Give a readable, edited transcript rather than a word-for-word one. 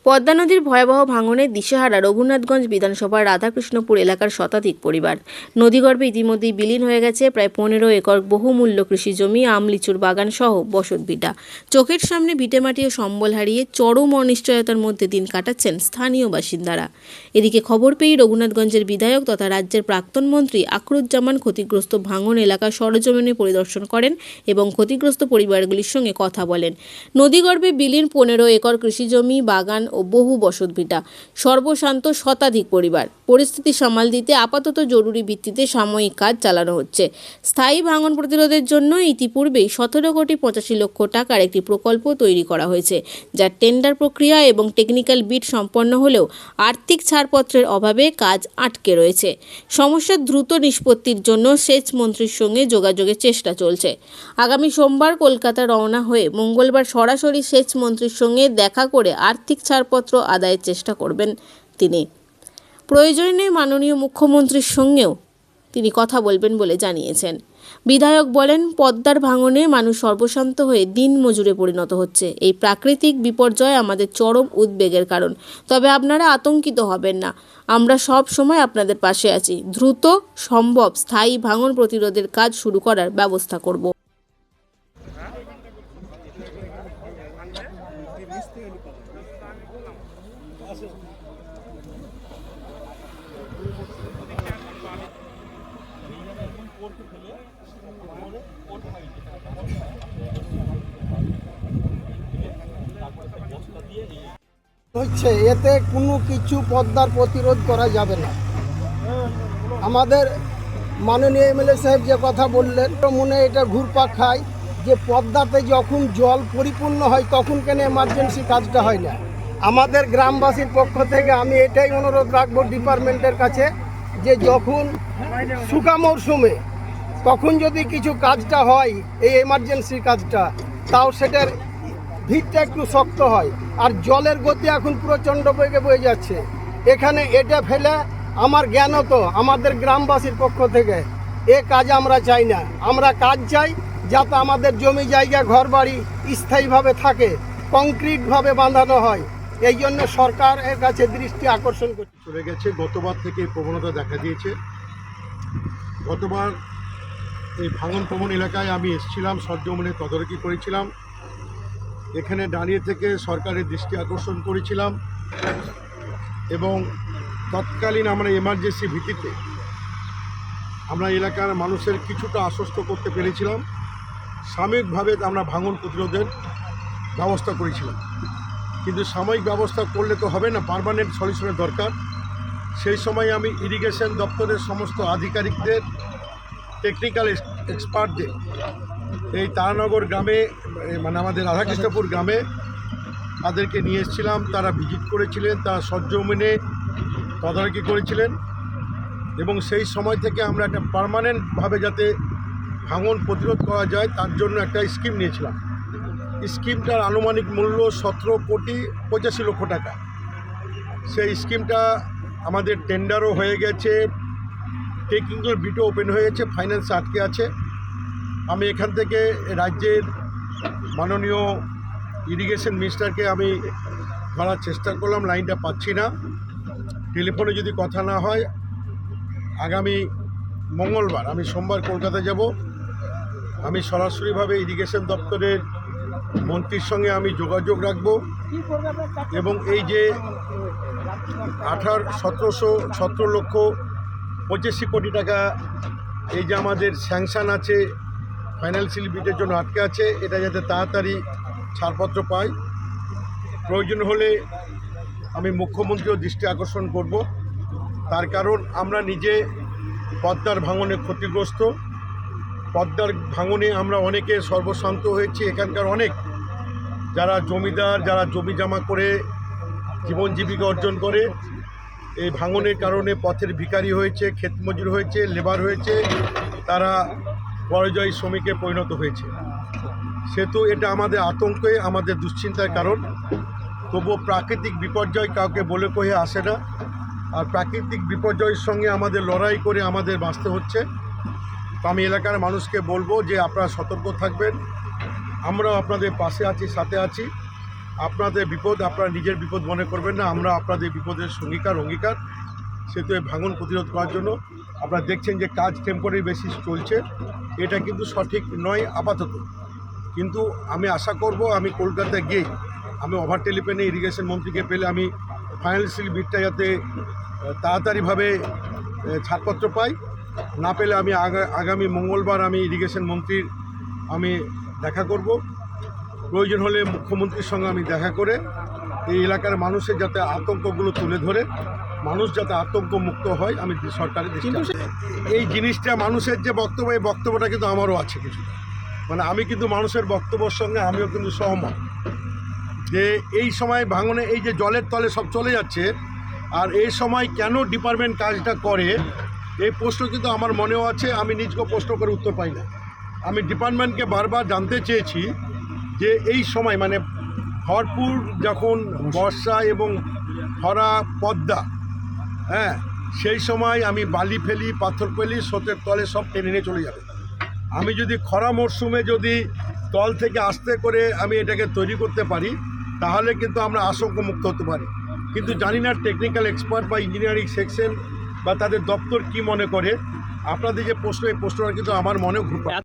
পদ্মা নদীর ভয়াবহ ভাঙনে দিশেহারা রঘুনাথগঞ্জ বিধানসভার রাধাকৃষ্ণপুর এলাকার শতাধিক পরিবার। নদীগর্ভে ইতিমধ্যেই বিলীন হয়ে গেছে প্রায় 15 একর বহুমূল্য কৃষি জমি, আম লিচুর বাগান সহ বসতভিটা। চোখের সামনে ভিটেমাটি ও সম্বল হারিয়ে চরম অনিশ্চয়তার মধ্যে দিন কাটাচ্ছেন স্থানীয় বাসিন্দারা। এদিকে খবর পেয়ে রঘুনাথগঞ্জের বিধায়ক তথা রাজ্যের প্রাক্তন মন্ত্রী আখরুজ্জামান ক্ষতিগ্রস্ত ভাঙন এলাকা সরেজমিনে পরিদর্শন করেন এবং ক্ষতিগ্রস্ত পরিবারগুলির সঙ্গে কথা বলেন। নদীগর্ভে বিলীন 15 একর কৃষি জমি, বাগান ও বহু বসতভিটা, সর্বশান্ত শতাধিক পরিবার। পরিস্থিতি সামাল দিতে আপাতত জরুরি ভিত্তিতে সাময়িক কাজ চালানো হচ্ছে। স্থায়ী ভাঙন প্রতিরোধের জন্য ইতিপূর্বেই 17 কোটি 85 লক্ষ টাকার একটি প্রকল্প তৈরি করা হয়েছে, যার টেন্ডার প্রক্রিয়া এবং টেকনিক্যাল বিড সম্পন্ন হলেও আর্থিক ছাড়পত্রের অভাবে কাজ আটকে রয়েছে। সমস্যার দ্রুত নিষ্পত্তির জন্য সেচ মন্ত্রীর সঙ্গে যোগাযোগের চেষ্টা চলছে। আগামী সোমবার কলকাতা রওনা হয়ে মঙ্গলবার সরাসরি সেচ মন্ত্রীর সঙ্গে দেখা করে আর্থিক ছাড়পত্র আদায়ের চেষ্টা করবেন তিনি। প্রয়োজনে মাননীয় মুখ্যমন্ত্রীর সঙ্গেও তিনি কথা বলবেন বলে জানিয়েছেন। বিধায়ক বলেন, পদ্মার ভাঙনে মানুষ সর্বশান্ত হয়ে দিন মজুরে পরিণত হচ্ছে। এই প্রাকৃতিক বিপর্যয় আমাদের চরম উদ্বেগের কারণ। তবে আপনারা আতঙ্কিত হবেন না, আমরা সব সময় আপনাদের পাশে আছি। দ্রুত সম্ভব স্থায়ী ভাঙন প্রতিরোধের কাজ শুরু করার ব্যবস্থা করব। হচ্ছে এতে কোনো কিছু পদ্মার প্রতিরোধ করা যাবে না। আমাদের মাননীয় এমএলএ সাহেব যে কথা বললেন, মনে এটা ঘুরপাক খায় যে পদ্মাতে যখন জল পরিপূর্ণ হয় তখন কেন এমার্জেন্সি কাজটা হয় না। আমাদের গ্রামবাসীর পক্ষ থেকে আমি এটাই অনুরোধ রাখবো ডিপার্টমেন্টের কাছে যে যখন শুকা মরশুমে তখন যদি কিছু কাজটা হয়, এই এমার্জেন্সি কাজটা, তাও সেটার ভিতটা একটু শক্ত হয়। আর জলের গতি এখন প্রচণ্ড বেগে বয়ে যাচ্ছে। এখানে এটা ফেলে আমার জ্ঞানত আমাদের গ্রামবাসীর পক্ষ থেকে এ কাজ আমরা চাই না। আমরা কাজ চাই যাতে আমাদের জমি জায়গা ঘর বাড়ি স্থায়ীভাবে থাকে, কংক্রিটভাবে বাঁধানো হয়। এই জন্য সরকারের কাছে দৃষ্টি আকর্ষণ করতে চলে গেছে। গতবার থেকে এই প্রবণতা দেখা দিয়েছে। গতবার এই ভাঙন প্রবণ এলাকায় আমি এসেছিলাম, সরজমিনে তদারকি করেছিলাম। এখানে দাঁড়িয়ে থেকে সরকারের দৃষ্টি আকর্ষণ করেছিলাম এবং তৎকালীন আমরা এমার্জেন্সি ভিত্তিতে আমরা এলাকার মানুষের কিছুটা আশ্বস্ত করতে পেরেছিলাম। সাময়িকভাবে আমরা ভাঙন প্রতিরোধের ব্যবস্থা করেছিলাম, কিন্তু সাময়িক ব্যবস্থা করলে তো হবে না, পার্মানেন্ট সলিউশনের দরকার। সেই সময় আমি ইরিগেশন দপ্তরের সমস্ত আধিকারিকদের, টেকনিক্যাল এক্সপার্টদের এই তারানগর গ্রামে, মানে আমাদের রাধাকৃষ্ণপুর গ্রামে তাদেরকে নিয়ে এসেছিলাম। তারা ভিজিট করেছিলেন, তারা সরজমিনে তদারকি করেছিলেন এবং সেই সময় থেকে আমরা একটা পার্মানেন্টভাবে যাতে ভাঙন প্রতিরোধ করা যায় তার জন্য একটা স্কিম নিয়েছিলাম। স্কিমটার আনুমানিক মূল্য 17 কোটি 85 লক্ষ টাকা। সেই স্কিমটা আমাদের টেন্ডারও হয়ে গেছে, টেকনিক্যাল বিটও ওপেন হয়ে গেছে, ফাইন্যান্স আটকে আছে। আমি এখান থেকে রাজ্যের মাননীয় ইরিগেশন মিনিস্টারকে আমি ধরার চেষ্টা করলাম, লাইনটা পাচ্ছি না। টেলিফোনে যদি কথা না হয়, আগামী মঙ্গলবার, আমি সোমবার কলকাতা যাব। আমি সরাসরিভাবে ইরিগেশন দপ্তরের মন্ত্রীর সঙ্গে আমি যোগাযোগ রাখব এবং এই যে 17 লক্ষ 85 কোটি টাকা এই যে আমাদের স্যাংশন আছে, ফাইন্যান্সিয়াল বিটের জন্য আটকে আছে, এটা যাতে তাড়াতাড়ি ছাড়পত্র পাই। প্রয়োজন হলে আমি মুখ্যমন্ত্রীও দৃষ্টি আকর্ষণ করব। তার কারণ আমরা নিজে পদ্মার ভাঙনে ক্ষতিগ্রস্ত। পদ্মার ভাঙনে আমরা অনেকে সর্বশান্ত হয়েছি। এখানকার অনেক যারা জমিদার, যারা জমি জমা করে জীবন জীবিকা অর্জন করে, এই ভাঙনের কারণে পথের ভিখারি হয়েছে, ক্ষেতমজুর হয়েছে, লেবার হয়েছে, তারা পরাজয়ী শ্রমিকে পরিণত হয়েছে। সেহেতু এটা আমাদের আতঙ্কে, আমাদের দুশ্চিন্তার কারণ। তবুও প্রাকৃতিক বিপর্যয় কাউকে বলে কয়ে আসে না, আর প্রাকৃতিক বিপর্যয়ের সঙ্গে আমাদের লড়াই করে আমাদের বাঁচতে হচ্ছে। তো আমি এলাকার মানুষকে বলবো যে আপনারা সতর্ক থাকবেন, আমরাও আপনাদের পাশে আছি, সাথে আছি। আপনাদের বিপদ আপনারা নিজের বিপদ মনে করবেন না, আমরা আপনাদের বিপদের অঙ্গীকার সেতু ভাঙন প্রতিরোধ করার জন্য আপনারা দেখছেন যে কাজ টেম্পোরারি বেসিস চলছে, এটা কিন্তু সঠিক নয় আপাতত। কিন্তু আমি আশা করব আমি কলকাতায় গিয়ে আমি ওভার টেলিফোনে ইরিগেশন মন্ত্রীকে পেলে আমি ফাইন্যান্সিয়াল বিটটা যাতে তাড়াতাড়িভাবে ছাড়পত্র পাই, না পেলে আমি আগামী মঙ্গলবার আমি ইরিগেশন মন্ত্রীর আমি দেখা করব। প্রয়োজন হলে মুখ্যমন্ত্রীর সঙ্গে আমি দেখা করে এই এলাকার মানুষের যাতে আতঙ্কগুলো তুলে ধরে মানুষ যাতে আতঙ্ক মুক্ত হয় আমি সরকারের দৃষ্টি এই জিনিসটা মানুষের যে বক্তব্য, এই বক্তব্যটা কিন্তু আমারও আছে কিছু, মানে আমি কিন্তু মানুষের বক্তব্যের সঙ্গে আমিও কিন্তু সহমত যে এই সময় ভাঙনে এই যে জলের তলে সব চলে যাচ্ছে, আর এই সময় কেন ডিপার্টমেন্ট কাজটা করে এই প্রশ্ন কিন্তু আমার মনেও আছে। আমি নিজকে প্রশ্ন করে উত্তর পাই না। আমি ডিপার্টমেন্টকে বারবার জানতে চেয়েছি যে এই সময় মানে ভরপুর যখন বর্ষা এবং খরা পদ্মা, হ্যাঁ সেই সময় আমি বালি ফেলি, পাথর ফেলি, স্রোতের তলে সব টেনে নিয়ে চলে যাবে। আমি যদি খরা মরশুমে যদি তল থেকে আস্তে করে আমি এটাকে তৈরি করতে পারি তাহলে কিন্তু আমরা আশঙ্কামুক্ত হতে পারি। কিন্তু জানি না টেকনিক্যাল এক্সপার্ট বা ইঞ্জিনিয়ারিং সেকশন বা তাদের দপ্তর কি মনে করে। আপনাদের যে প্রশ্ন, এই প্রশ্নটা কিন্তু আমার মনেও ঘুরপাক